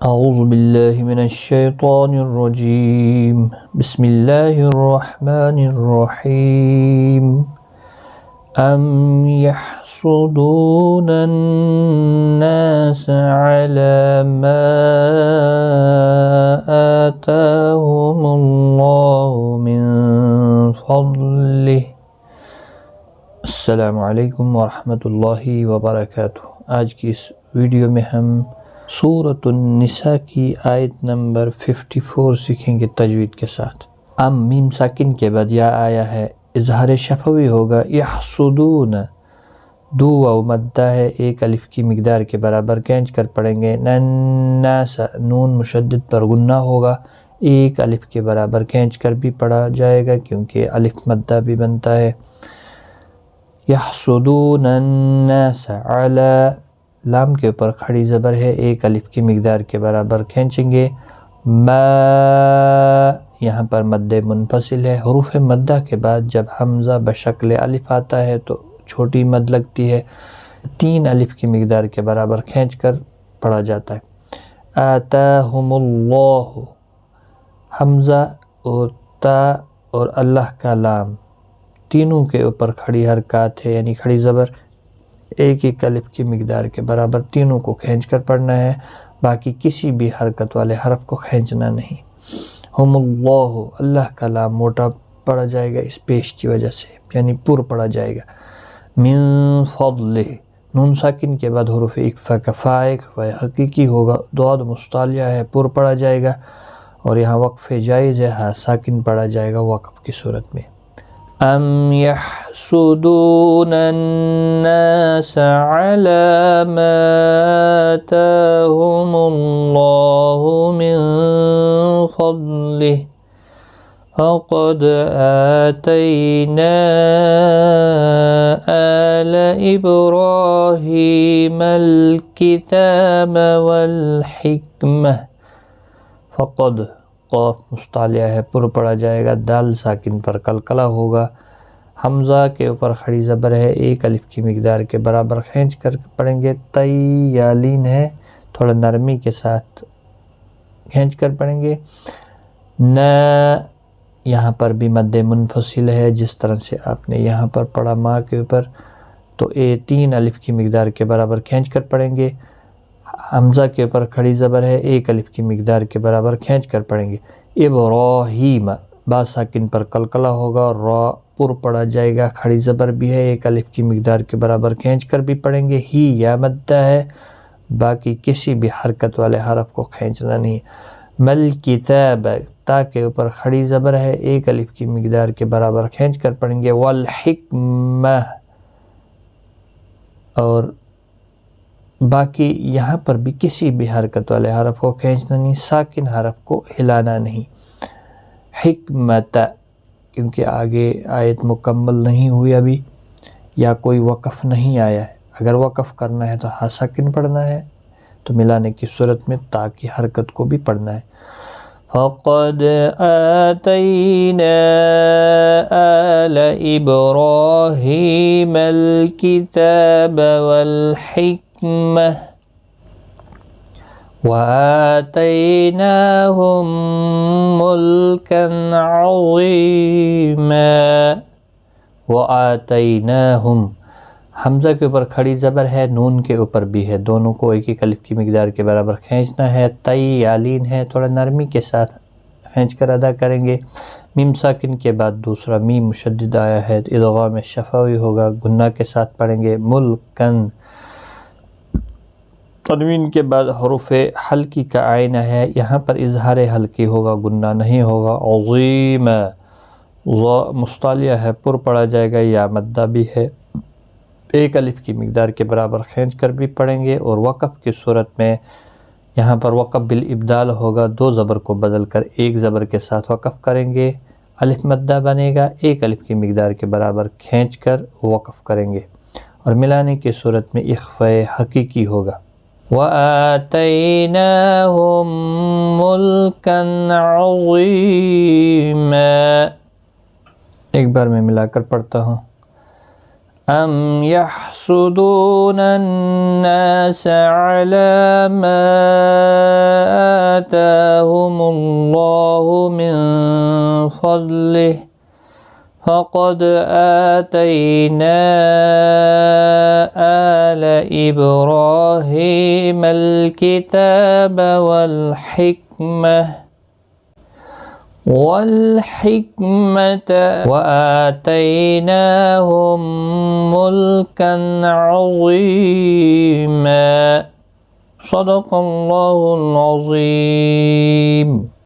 أعوذ بالله من الشيطان الرجيم بسم الله الرحمن الرحيم أم يحسدون الناس على ما آتاهم الله من فضله السلام علیکم ورحمۃ اللہ وبرکاتہ۔ آج کی اس ویڈیو میں ہم سورۃ النساء کی آیت نمبر 54 سیکھیں گے تجوید کے ساتھ۔ ام میم ساکن کے بعد یا آیا ہے، اظہار شفوی ہوگا۔ یحسدون دو واو مدہ ہے، ایک الف کی مقدار کے برابر کھینچ کر پڑھیں گے۔ نناس نون مشدد پر غنہ ہوگا، ایک الف کے برابر کھینچ کر بھی پڑھا جائے گا کیونکہ الف مدہ بھی بنتا ہے۔ یحسدون الناس علی لام کے اوپر کھڑی زبر ہے، ایک الف کی مقدار کے برابر کھینچیں گے۔ ما یہاں پر مد منفصل ہے، حروف مدہ کے بعد جب حمزہ بشکل الف آتا ہے تو چھوٹی مد لگتی ہے، 3 الف کی مقدار کے برابر کھینچ کر پڑھا جاتا ہے۔ آتاہم اللہ حمزہ اور تا اور اللہ کا لام تینوں کے اوپر کھڑی حرکات ہے، یعنی کھڑی زبر ایک ایک الف کی مقدار کے برابر تینوں کو کھینچ کر پڑھنا ہے، باقی کسی بھی حرکت والے حرف کو کھینچنا نہیں۔ ہم اللہ اللہ کا لام موٹا پڑھا جائے گا اس پیش کی وجہ سے، یعنی پر پڑھا جائے گا۔ من فضلہ نون ساکن کے بعد حروف اکفا کا فائق و حقیقی ہوگا، ضاد مستعلیہ ہے، پر پڑھا جائے گا، اور یہاں وقف جائز ہے، ہاں ساکن پڑھا جائے گا وقف کی صورت میں۔ ام یحسدون الناس علی ما آتاهم اللہ من فضلہ فقد آتینا آل ابراہیم الکتاب والحکمہ۔ فقد قاف مستعلیہ ہے، پر پڑھا جائے گا، دال ساکن پر قلقلہ ہوگا، حمزہ کے اوپر کھڑی زبر ہے، ایک الف کی مقدار کے برابر کھینچ کر پڑھیں گے۔ یالین ہے، تھوڑا نرمی کے ساتھ کھینچ کر پڑھیں گے۔ نہ یہاں پر بھی مد منفصل ہے، جس طرح سے آپ نے یہاں پر پڑھا ماں کے اوپر، تو 3 الف کی مقدار کے برابر کھینچ کر پڑھیں گے۔ حمزہ کے اوپر کھڑی زبر ہے، ایک الف کی مقدار کے برابر کھینچ کر پڑھیں گے۔ ابراہیم با ساکن پر قلقلہ ہوگا، اور را پر پڑھا جائے گا، کھڑی زبر بھی ہے، ایک الف کی مقدار کے برابر کھینچ کر بھی پڑھیں گے۔ ہی یا مدہ ہے، باقی کسی بھی حرکت والے حرف کو کھینچنا نہیں۔ مل کتاب تا کے اوپر کھڑی زبر ہے، ایک الف کی مقدار کے برابر کھینچ کر پڑھیں گے۔ والحکمہ اور باقی یہاں پر بھی کسی بھی حرکت والے حرف کو کھینچنا نہیں، ساکن حرف کو ہلانا نہیں۔ حکمت کیونکہ آگے آیت مکمل نہیں ہوئی ابھی، یا کوئی وقف نہیں آیا ہے، اگر وقف کرنا ہے تو ہاں ساکن پڑھنا ہے، تو ملانے کی صورت میں تا کی حرکت کو بھی پڑھنا ہے۔ فقد آتینا آل ابراہیم الکتاب والحکمہ وآتیناہم ملکا عظیما۔ وآتیناہم حمزہ کے اوپر کھڑی زبر ہے، نون کے اوپر بھی ہے، دونوں کو ایک ایک الف کی مقدار کے برابر کھینچنا ہے۔ یالین ہے، تھوڑا نرمی کے ساتھ کھینچ کر ادا کریں گے۔ میم ساکن کے بعد دوسرا میم مشدد آیا ہے، ادغام شفوی ہوگا، گنہ کے ساتھ پڑھیں گے۔ ملکن تنوین کے بعد حروف حلقی کا آئینہ ہے، یہاں پر اظہار حلقی ہوگا، گنہ نہیں ہوگا۔ عظیم مستعلیہ ہے، پر پڑھا جائے گا، یا مدہ بھی ہے، ایک الف کی مقدار کے برابر کھینچ کر بھی پڑھیں گے۔ اور وقف کی صورت میں یہاں پر وقف بالابدال ہوگا، 2 زبر کو بدل کر ایک زبر کے ساتھ وقف کریں گے، الف مدہ بنے گا، ایک الف کی مقدار کے برابر کھینچ کر وقف کریں گے، اور ملانے کی صورت میں اخفاء حقیقی ہوگا۔ وَآتَيْنَاهُمْ مُلْكًا عَظِيمًا۔ ایک بار میں ملا کر پڑھتا ہوں۔ ام يحسدون الناس على ما آتاهم الله من فضله فقد آتينا آل إبراهيم الكتاب والحكمة وآتيناهم ملكا عظيما. صدق الله العظيم.